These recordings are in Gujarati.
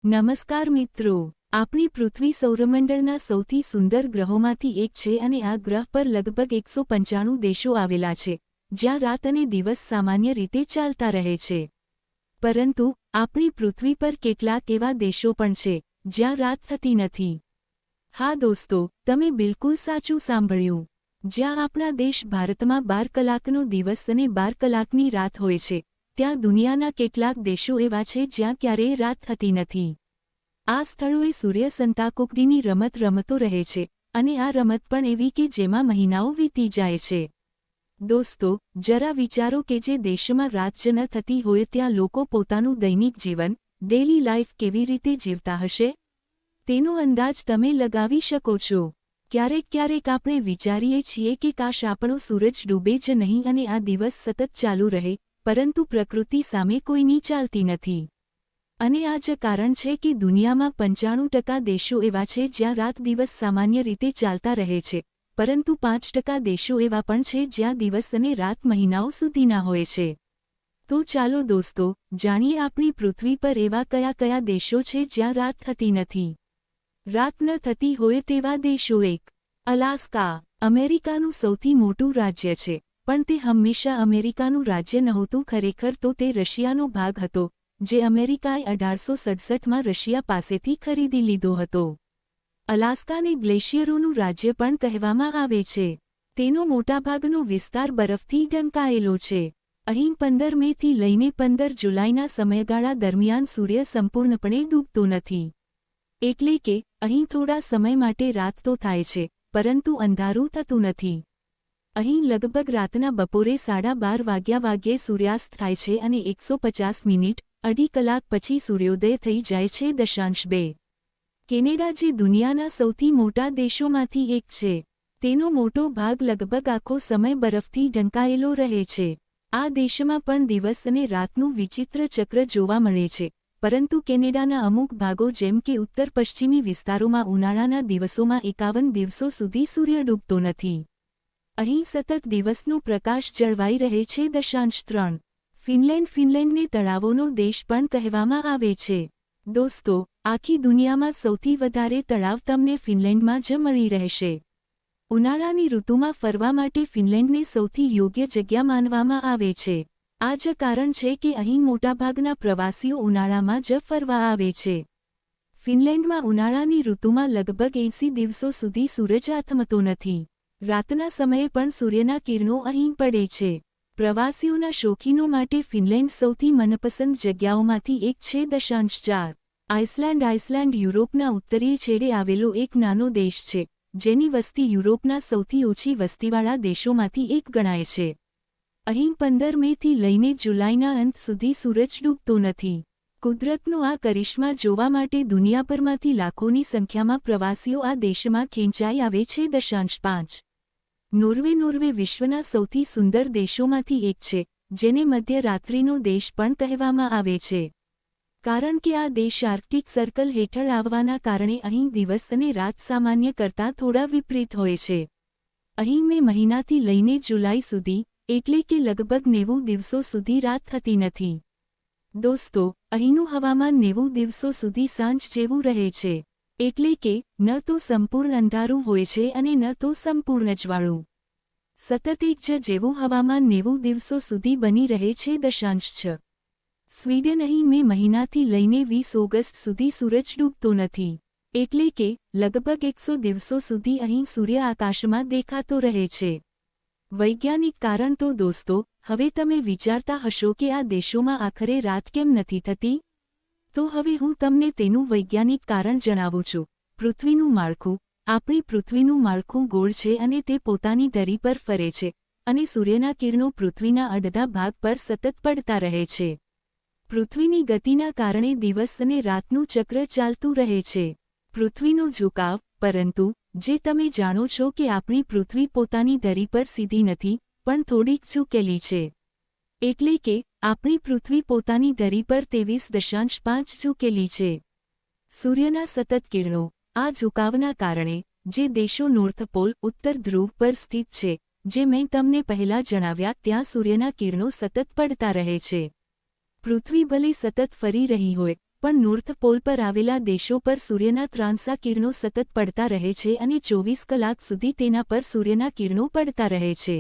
નમસ્કાર મિત્રો, આપણી પૃથ્વી સૌરમંડળના સૌથી સુંદર ગ્રહોમાંથી એક છે અને આ ગ્રહ પર લગભગ 195 દેશો આવેલા છે, જ્યાં રાત અને દિવસ સામાન્ય રીતે ચાલતા રહે છે. પરંતુ આપણી પૃથ્વી પર કેટલાક એવા દેશો પણ છે, જ્યાં રાત થતી નથી. હા દોસ્તો, તમે બિલકુલ સાચું સાંભળ્યું. જ્યાં આપણા દેશ ભારતમાં 12 કલાકનો દિવસ અને 12 કલાકની રાત હોય છે, ત્યાં દુનિયાના કેટલાક દેશો એવા છે જ્યાં ક્યારેય રાત થતી નથી. આ સ્થળોએ સૂર્ય સંતાકુકડીની રમત રમતો રહે છે, અને આ રમત પણ એવી કે જેમાં મહિનાઓ વીતી જાય છે. દોસ્તો, જરા વિચારો કે જે દેશમાં રાત જ ન થતી હોય ત્યાં લોકો પોતાનું દૈનિક જીવન, ડેલી લાઈફ કેવી રીતે જીવતા હશે? તેનો અંદાજ તમે લગાવી શકો છો. ક્યારેક આપણે વિચારીએ છીએ કે કાશ આપણો સૂરજ ડૂબે જ નહીં અને આ દિવસ સતત ચાલુ રહે, પરંતુ પ્રકૃતિ સામે કોઈની ચાલતી નથી. અને આ જ કારણ છે કે દુનિયામાં 95% દેશો એવા છે જ્યાં રાત દિવસ સામાન્ય રીતે ચાલતા રહે છે, પરંતુ 5% દેશો એવા પણ છે જ્યાં દિવસ અને રાત મહિનાઓ સુધીના હોય છે. તો ચાલો દોસ્તો, જાણીએ આપણી પૃથ્વી પર એવા કયા દેશો છે જ્યાં રાત થતી નથી. રાત ન થતી હોય તેવા દેશો. 1. અલાસ્કા. અમેરિકાનું સૌથી મોટું રાજ્ય છે, પણ તે હંમેશા અમેરિકાનું રાજ્ય નહોતું. ખરેખર તો તે રશિયાનો ભાગ હતો, જે અમેરિકાએ 1867માં રશિયા પાસેથી ખરીદી લીધો હતો. અલાસ્કાને ગ્લેશિયરોનું રાજ્ય પણ કહેવામાં આવે છે. તેનો મોટાભાગનો વિસ્તાર બરફથી ઢંકાયેલો છે. અહીં 15 મેથી લઈને 15 જુલાઈના સમયગાળા દરમિયાન સૂર્ય સંપૂર્ણપણે ડૂબતો નથી. એટલે કે અહીં થોડા સમય માટે રાત તો થાય છે, પરંતુ અંધારું થતું નથી. અહીં લગભગ રાતના બપોરે 12:30 વાગ્યે સૂર્યાસ્ત થાય છે અને 150 મિનિટ, અઢી કલાક પછી સૂર્યોદય થઈ જાય છે. 2. કેનેડા, જે દુનિયાના સૌથી મોટા દેશોમાંથી એક છે. તેનો મોટો ભાગ લગભગ આખો સમય બરફથી ઢંકાયેલો રહે છે. આ દેશમાં પણ દિવસ અને રાતનું વિચિત્ર ચક્ર જોવા મળે છે, પરંતુ કેનેડાના અમુક ભાગો જેમ કે ઉત્તર પશ્ચિમી વિસ્તારોમાં ઉનાળાના દિવસોમાં 51 દિવસો સુધી સૂર્ય ડૂબતો નથી. અહીં સતત દિવસનો પ્રકાશ જળવાઈ રહે છે. 3. ફિનલેન્ડને તળાવોનો દેશ પણ કહેવામાં આવે છે. દોસ્તો, આખી દુનિયામાં સૌથી વધારે તળાવ તમને ફિનલેન્ડમાં જ મળી રહેશે. ઉનાળાની ઋતુમાં ફરવા માટે ફિનલેન્ડને સૌથી યોગ્ય જગ્યા માનવામાં આવે છે. આ જ કારણ છે કે અહીં મોટાભાગના પ્રવાસીઓ ઉનાળામાં જ ફરવા આવે છે. ફિનલેન્ડમાં ઉનાળાની ઋતુમાં લગભગ 80 દિવસો સુધી સૂરજ આથમતો નથી. રાતના સમયે પણ સૂર્યના કિરણો અહીં પડે છે. પ્રવાસીઓના શોખીનો માટે ફિનલેન્ડ સૌથી મનપસંદ જગ્યાઓમાંથી એક છે. 4. આઇસલેન્ડ યુરોપના ઉત્તરીય છેડે આવેલો એક નાનો દેશ છે, જેની વસ્તી યુરોપના સૌથી ઓછી વસ્તીવાળા દેશોમાંથી એક ગણાય છે. અહીં 15 મેથી લઈને જુલાઈના અંત સુધી સૂરજ ડૂબતો નથી. કુદરતનો આ કરિશ્મા જોવા માટે દુનિયાભરમાંથી લાખોની સંખ્યામાં પ્રવાસીઓ આ દેશમાં ખેંચાઈ આવે છે. 5. નોર્વે વિશ્વના સૌથી સુંદર દેશોમાંથી એક છે, જેને મધ્યરાત્રિનો દેશ પણ કહેવામાં આવે છે. કારણ કે આ દેશ આર્કટિક સર્કલ હેઠળ આવવાના કારણે અહીં દિવસ અને રાત સામાન્ય કરતાં થોડા વિપરીત હોય છે. અહીં મે મહિનાથી લઈને જુલાઈ સુધી, એટલે કે લગભગ 90 દિવસો સુધી રાત થતી નથી. દોસ્તો, અહીંનું હવામાન 90 દિવસો સુધી સાંજ જેવું રહે છે. એટલે કે ન તો સંપૂર્ણ અંધારું હોય છે અને ન તો સંપૂર્ણ અજવાળું. સતત એક જ જેવું હવામાન 90 દિવસો સુધી બની રહે છે. 6. સ્વીડન, અહીં મે મહિનાથી લઈને 20 ઓગસ્ટ સુધી સૂરજ ડૂબતો નથી. એટલે કે લગભગ 100 દિવસો સુધી અહીં સૂર્ય આકાશમાં દેખાતો રહે છે. વૈજ્ઞાનિક કારણ તો દોસ્તો, હવે તમે વિચારતા હશો કે આ દેશોમાં આખરે રાત કેમ નથી થતી? તો હવે હું તમને તેનું વૈજ્ઞાનિક કારણ જણાવું છું. પૃથ્વીનું માળખું. આપણી પૃથ્વીનું માળખું ગોળ છે અને તે પોતાની ધરી પર ફરે છે, અને સૂર્યના કિરણો પૃથ્વીના અડધા ભાગ પર સતત પડતા રહે છે. પૃથ્વીની ગતિના કારણે દિવસ અને રાતનું ચક્ર ચાલતું રહે છે. પૃથ્વીનો ઝુકાવ. પરંતુ જે તમે જાણો છો કે આપણી પૃથ્વી પોતાની ધરી પર સીધી નથી, પણ થોડીક ઝૂકેલી છે. એટલે કે આપણી પૃથ્વી પોતાની ધરી પર 23.5 ઝૂકેલી છે. સૂર્યના સતત કિરણો. આ ઝુકાવના કારણે, જે દેશો નોર્થ પોલ ઉત્તર ધ્રુવ પર સ્થિત છે, જે મેં તમને પહેલા જણાવ્યા, ત્યાં સૂર્યના કિરણો સતત પડતા રહે છે. પૃથ્વી ભલે સતત ફરી રહી હોય, પણ નોર્થ પોલ પર આવેલા દેશો પર સૂર્યના ત્રાંસા કિરણો સતત પડતા રહે છે અને 24 કલાક સુધી તેના પર સૂર્યના કિરણો પડતા રહે છે.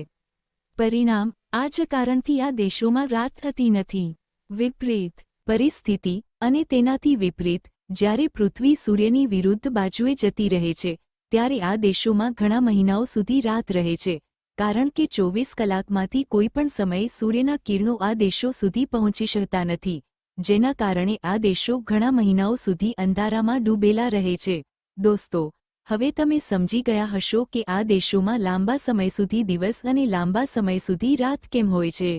પરિણામ, આ જ કારણથી આ દેશોમાં રાત થતી નથી. વિપરીત પરિસ્થિતિ અને તેનાથી વિપરીત, જ્યારે પૃથ્વી સૂર્યની વિરુદ્ધ બાજુએ જતી રહે છે, ત્યારે આ દેશોમાં ઘણા મહિનાઓ સુધી રાત રહે છે, કારણ કે 24 કલાકમાંથી કોઈપણ સમયે સૂર્યના કિરણો આ દેશો સુધી પહોંચી શકતા નથી, જેના કારણે આ દેશો ઘણા મહિનાઓ સુધી અંધારામાં ડૂબેલા રહે છે. દોસ્તો, હવે તમે સમજી ગયા હશો કે આ દેશોમાં લાંબા સમય સુધી દિવસ અને લાંબા સમય સુધી રાત કેમ હોય છે.